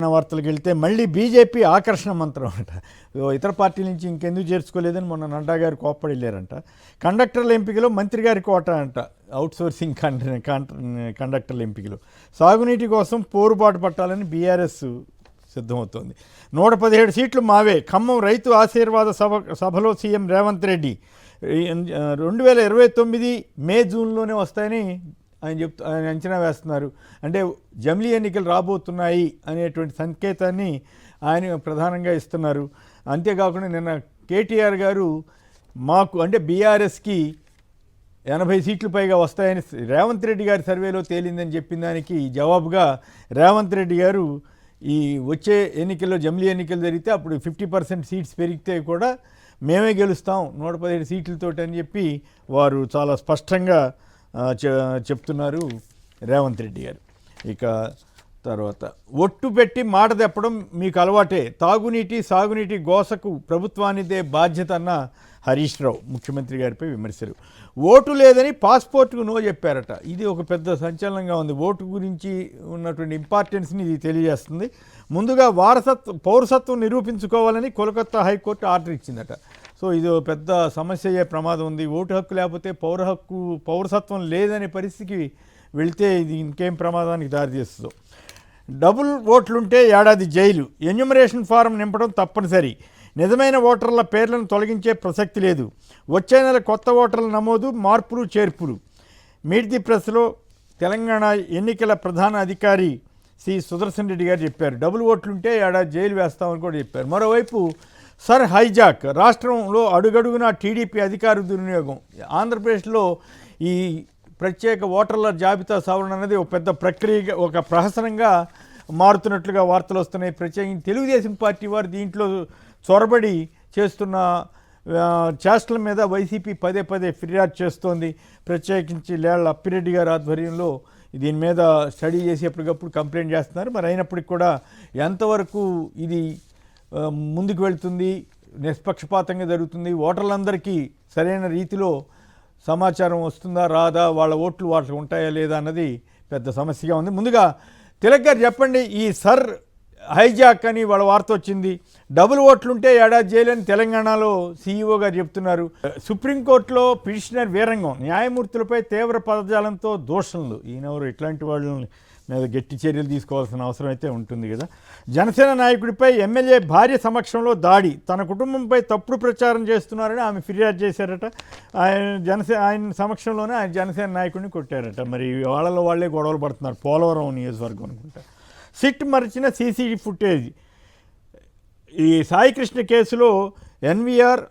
వార్తలకు వెళ్తే మళ్ళీ బీజేపీ ఆకర్షణ మంత్రం అంట. ఇతర పార్టీల నుంచి ఇంకెందుకు చేర్చుకోలేదని మొన్న నడ్డా గారు కోప్పడి వెళ్ళారంట. కండక్టర్ల ఎంపికలో మంత్రి గారి కోట అంట. అవుట్సోర్సింగ్ కండక్టర్ల ఎంపికలు. సాగునీటి కోసం పోరుబాటు పట్టాలని బీఆర్ఎస్ సిద్ధమవుతోంది. 117 సీట్లు మావే. ఖమ్మం రైతు ఆశీర్వాద సభలో సీఎం రేవంత్ రెడ్డి 2029 మే జూన్లోనే వస్తాయని ఆయన అంచనా వేస్తున్నారు. అంటే జమిలీ ఎన్నికలు రాబోతున్నాయి అనేటువంటి సంకేతాన్ని ఆయన ప్రధానంగా ఇస్తున్నారు. అంతేకాకుండా నిన్న కేటీఆర్ గారు మాకు అంటే బీఆర్ఎస్కి 80 సీట్లు పైగా వస్తాయని రేవంత్ రెడ్డి గారి సర్వేలో తేలిందని చెప్పిన దానికి జవాబుగా రేవంత్ రెడ్డి గారు ఈ వచ్చే ఎన్నికల్లో జమిలీ ఎన్నికలు జరిగితే అప్పుడు 50% సీట్స్ పెరిగితే కూడా మేమే గెలుస్తాం 117 సీట్లతోటి అని చెప్పి వారు చాలా స్పష్టంగా చెప్తున్నారు రేవంత్ రెడ్డి గారు. ఇక తర్వాత ఒట్టు పెట్టి మాట తెప్పడం మీకు అలవాటే. తాగునీటి సాగునీటి గోసకు ప్రభుత్వానిదే బాధ్యత అన్న హరీష్ రావు ముఖ్యమంత్రి గారిపై విమర్శలు. ఓటు లేదని పాస్పోర్ట్కు నో చెప్పారట. ఇది ఒక పెద్ద సంచలనంగా ఉంది. ఓటు గురించి ఉన్నటువంటి ఇంపార్టెన్స్ని ఇది తెలియజేస్తుంది. ముందుగా పౌరసత్వం నిరూపించుకోవాలని కోల్కతా హైకోర్టు ఆర్డర్ ఇచ్చిందట. సో ఇది పెద్ద సమస్య అయ్యే ప్రమాదం ఉంది. ఓటు హక్కు లేకపోతే పౌరసత్వం లేదనే పరిస్థితికి వెళితే ఇది ఇంకేం ప్రమాదానికి దారితీస్తుందో. డబుల్ ఓట్లుంటే ఏడాది జైలు. ఎన్యూమరేషన్ ఫారం నింపడం తప్పనిసరి. నిజమైన ఓటర్ల పేర్లను తొలగించే ప్రసక్తి లేదు. వచ్చే నెల కొత్త ఓటర్ల నమోదు, మార్పులు చేర్పులు. మీట్ ది ప్రెస్లో తెలంగాణ ఎన్నికల ప్రధాన అధికారి సి సుదర్శన్ రెడ్డి గారు చెప్పారు. డబుల్ ఓట్లుంటే ఏడాది జైలు వేస్తామని కూడా చెప్పారు. మరోవైపు సర్ హైజాక్. రాష్ట్రంలో అడుగడుగునా టీడీపీ అధికార దుర్వినియోగం. ఆంధ్రప్రదేశ్లో ఈ ప్రత్యేక ఓటర్ల జాబితా సవరణ అనేది ఒక పెద్ద ప్రక్రియగా ఒక ప్రహసనంగా మారుతున్నట్లుగా వార్తలు వస్తున్నాయి. ప్రత్యేకించి తెలుగుదేశం పార్టీ వారు దీంట్లో చొరబడి చేస్తున్న చేష్టల మీద వైసీపీ పదే ఫిర్యాదు చేస్తోంది. ప్రత్యేకించి లేళ్ల అప్పిరెడ్డి గారి ఆధ్వర్యంలో దీని మీద స్టడీ చేసి ఎప్పటికప్పుడు కంప్లైంట్ చేస్తున్నారు. మరి అయినప్పటికీ కూడా ఎంతవరకు ఇది ముందుకు వెళ్తుంది, నిష్పక్షపాతంగా జరుగుతుంది, ఓటర్లందరికీ సరైన రీతిలో సమాచారం వస్తుందా రాదా, వాళ్ళ ఓట్లు వాళ్ళకి ఉంటాయా లేదా అన్నది పెద్ద సమస్యగా ఉంది. ముందుగా తిలక్ గారు చెప్పండి, ఈ సర్ హైజాక్ అని వాళ్ళ వార్త వచ్చింది. డబుల్ ఓట్లుంటే ఏడాది జైలు అని తెలంగాణలో సీఈఓ గారు చెప్తున్నారు. సుప్రీంకోర్టులో పిటిషనర్ వీరంగం. న్యాయమూర్తులపై తీవ్ర పదజాలంతో దూషణలు. ఈయనెవరు ఇట్లాంటి వాళ్ళని మీద గట్టి చర్యలు తీసుకోవాల్సిన అవసరం అయితే ఉంటుంది కదా. జనసేన నాయకుడిపై ఎమ్మెల్యే భార్య సమక్షంలో దాడి. తన కుటుంబంపై తప్పుడు ప్రచారం చేస్తున్నారని ఆమె ఫిర్యాదు చేశారట. ఆయన సమక్షంలోనే ఆయన జనసేన నాయకుడిని కొట్టారట. మరి వాళ్ళలో వాళ్ళే గొడవలు పడుతున్నారు. పోలవరం నియోజకవర్గం అనుకుంటా. సిట్ మరిచిన సీసీ ఫుటేజ్. ఈ సాయికృష్ణ కేసులో ఎన్వీఆర్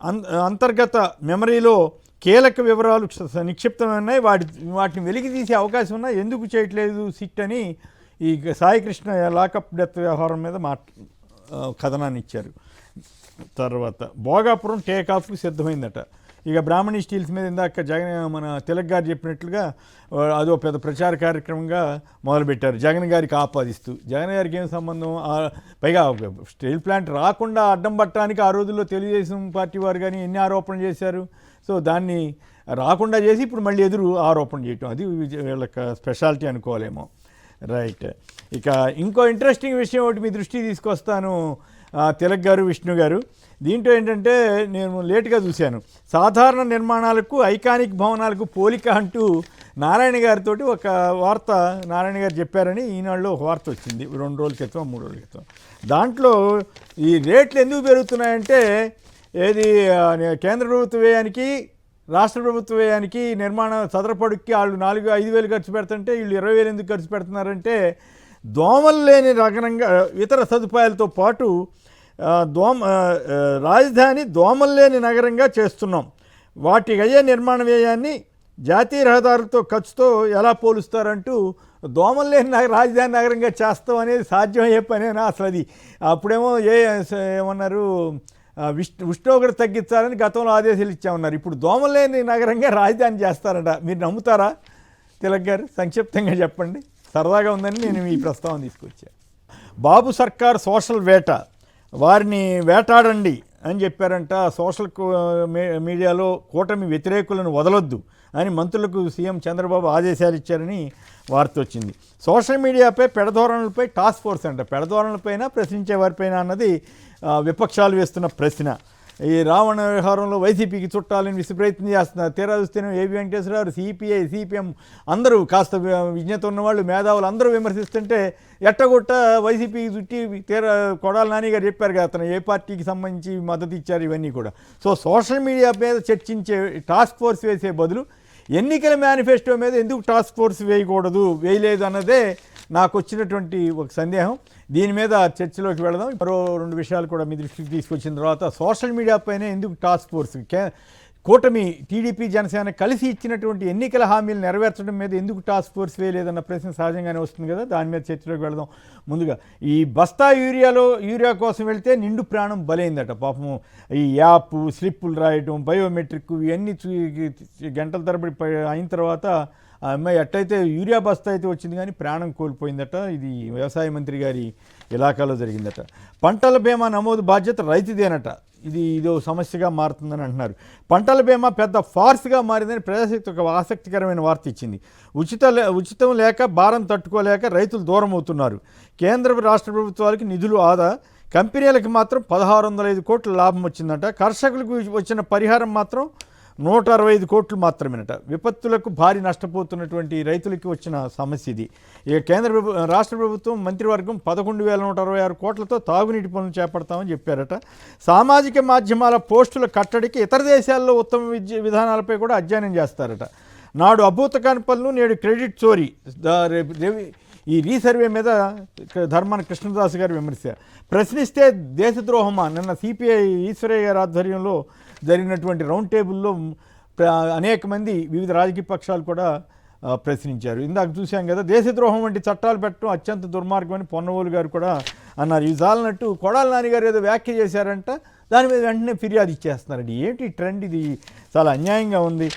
అంతర్గత మెమరీలో కీలక వివరాలు నిక్షిప్తమన్నాయి. వాటిని వెలికి తీసే అవకాశం ఉన్నా ఎందుకు చేయట్లేదు సిట్ అని ఈ సాయికృష్ణ లాకప్ డెత్ వ్యవహారం మీద కథనాన్ని ఇచ్చారు. తర్వాత భోగాపురం టేకాఫ్కు సిద్ధమైందట. ఇక బ్రాహ్మణి స్టీల్స్ మీద ఇందాక మన తిలక్ గారు చెప్పినట్లుగా అదో పెద్ద ప్రచార కార్యక్రమంగా మొదలుపెట్టారు. జగన్ గారికి ఆపాదిస్తూ. జగన్ గారికి ఏం సంబంధం? పైగా స్టీల్ ప్లాంట్ రాకుండా అడ్డం పట్టడానికి ఆ రోజుల్లో తెలుగుదేశం పార్టీ వారు కానీ ఎన్ని ఆరోపణలు చేశారు. సో దాన్ని రాకుండా చేసి ఇప్పుడు మళ్ళీ ఎదురు ఆరోపణ చేయటం, అది వీళ్ళకి స్పెషాలిటీ అనుకోవాలేమో. రైట్. ఇక ఇంకో ఇంట్రెస్టింగ్ విషయం ఒకటి మీ దృష్టికి తీసుకొస్తాను తిలక్ గారు, విష్ణు గారు. దీంట్లో ఏంటంటే నేను లేటుగా చూశాను. సాధారణ నిర్మాణాలకు ఐకానిక్ భవనాలకు పోలిక అంటూ నారాయణ గారితో ఒక వార్త నారాయణ గారు చెప్పారని ఈనాడులో ఒక వార్త వచ్చింది 2 రోజుల క్రితం 3 రోజుల క్రితం. దాంట్లో ఈ రేట్లు ఎందుకు పెరుగుతున్నాయంటే ఏది కేంద్ర ప్రభుత్వ వ్యయానికి రాష్ట్ర ప్రభుత్వ వ్యయానికి నిర్మాణ చదరపడుక్కి వాళ్ళు 4-5 వేలు ఖర్చు పెడుతుంటే వీళ్ళు 20 వేలు ఎందుకు ఖర్చు పెడుతున్నారంటే దోమలు లేని నగరంగా ఇతర సదుపాయాలతో పాటు రాజధాని దోమలు లేని నగరంగా చేస్తున్నాం. వాటికి అయ్యే నిర్మాణ వ్యయాన్ని జాతీయ రహదారులతో ఖర్చుతో ఎలా పోలుస్తారంటూ దోమలు లేని రాజధాని నగరంగా చేస్తాం అనేది సాధ్యమయ్యే పనేనా అసలు? అది అప్పుడేమో ఏమన్నారు, ఉష్ణోగ్రత తగ్గించాలని గతంలో ఆదేశాలు ఇచ్చామన్నారు. ఇప్పుడు దోమలు లేని నగరంగా రాజధాని చేస్తారట. మీరు నమ్ముతారా తిలక్ గారు? సంక్షిప్తంగా చెప్పండి, సరదాగా ఉందని నేను ఈ ప్రస్తావన తీసుకొచ్చాను. బాబు సర్కార్ సోషల్ వేట. వారిని వేటాడండి అని చెప్పారంట. సోషల్ మీడియాలో కూటమి వ్యతిరేకులను వదలొద్దు, అని మంత్రులకు సీఎం చంద్రబాబు ఆదేశాలు ఇచ్చారని వార్త వచ్చింది. సోషల్ మీడియాపై పెడధోరణులపై టాస్క్ ఫోర్స్ అంట. పెడధోరణులపైన ప్రశ్నించే వారిపైన అన్నది విపక్షాలు వేస్తున్న ప్రశ్న. ఈ రావణ వ్యవహారంలో వైసీపీకి చుట్టాలని ప్రయత్నం చేస్తున్నారు. తీరా చూస్తేనే ఏబి వెంకటేశ్వరరావు, సిపిఐ, సిపిఎం అందరూ కాస్త విజ్ఞత ఉన్నవాళ్ళు, మేధావులు అందరూ విమర్శిస్తుంటే ఎట్టగొట్ట వైసీపీకి చుట్టి తీరా కొడాలి నాని గారు చెప్పారు కదా అతను ఏ పార్టీకి సంబంధించి మద్దతు ఇచ్చారు ఇవన్నీ కూడా. సో సోషల్ మీడియా మీద చర్చించే టాస్క్ ఫోర్స్ వేసే బదులు ఎన్నికల మేనిఫెస్టో మీద ఎందుకు టాస్క్ ఫోర్స్ వేయలేదు అన్నదే నాకు వచ్చినటువంటి ఒక సందేహం. దీని మీద చర్చలోకి వెళదాం. మరో 2 విషయాలు కూడా మీ దృష్టికి తీసుకొచ్చిన తర్వాత సోషల్ మీడియా పైన ఎందుకు టాస్క్ ఫోర్స్, కూటమి టీడీపీ జనసేన కలిసి ఇచ్చినటువంటి ఎన్నికల హామీలు నెరవేర్చడం మీద ఎందుకు టాస్క్ ఫోర్స్ వేయలేదన్న ప్రశ్న సహజంగానే వస్తుంది కదా. దాని మీద చర్చలోకి వెళదాం. ముందుగా ఈ బస్తా యూరియా కోసం వెళ్తే నిండు ప్రాణం బలైందట. పాపం ఈ యాప్, స్లిప్పులు రాయటం, బయోమెట్రిక్ ఇవన్నీ గంటల తరబడి అయిన తర్వాత ఆ అమ్మాయి ఎట్టయితే యూరియా బస్తా అయితే వచ్చింది కానీ ప్రాణం కోల్పోయిందట. ఇది వ్యవసాయ మంత్రి గారి ఇలాకాలో జరిగిందట. పంటల బీమా నమోదు బాధ్యత రైతుదేనట. ఇదో సమస్యగా మారుతుందని అంటున్నారు. పంటల బీమా పెద్ద ఫార్స్గా మారిందని ప్రజాశక్తి ఒక ఆసక్తికరమైన వార్త ఇచ్చింది. ఉచితం లేక భారం తట్టుకోలేక రైతులు దూరం అవుతున్నారు. కేంద్ర రాష్ట్ర ప్రభుత్వాలకి నిధులు ఆదా, కంపెనీలకు మాత్రం 1605 కోట్ల లాభం వచ్చిందట. కర్షకులకు వచ్చిన పరిహారం మాత్రం 165 కోట్లు మాత్రమేనట. విపత్తులకు భారీ నష్టపోతున్నటువంటి రైతులకి వచ్చిన సమస్య ఇది. ఇక రాష్ట్ర ప్రభుత్వం మంత్రివర్గం 11,166 కోట్లతో తాగునీటి పనులు చేపడతామని చెప్పారట. సామాజిక మాధ్యమాల పోస్టుల కట్టడికి ఇతర దేశాల్లో ఉత్తమ విధానాలపై కూడా అధ్యయనం చేస్తారట. నాడు అభూతకాని పనులు, నేడు క్రెడిట్ చోరీ. ఈ రీసర్వే మీద ధర్మాన కృష్ణదాస్ గారి విమర్శ. ప్రశ్నిస్తే దేశద్రోహమా? నిన్న సిపిఐ ఈశ్వరయ్య గారి ఆధ్వర్యంలో జరిగినటువంటి రౌండ్ టేబుల్లో అనేక మంది వివిధ రాజకీయ పక్షాలు కూడా ప్రశ్నించారు. ఇందాక చూశాం కదా, దేశద్రోహం వంటి చట్టాలు పెట్టడం అత్యంత దుర్మార్గం అని పొన్నవోలు గారు కూడా అన్నారు. ఇవి చాలన్నట్టు కొడాలి నాని గారు ఏదో వ్యాఖ్య చేశారంట, దాని మీద వెంటనే ఫిర్యాదు ఇచ్చేస్తున్నారండి. ఏంటి ట్రెండ్ ఇది? చాలా అన్యాయంగా ఉంది.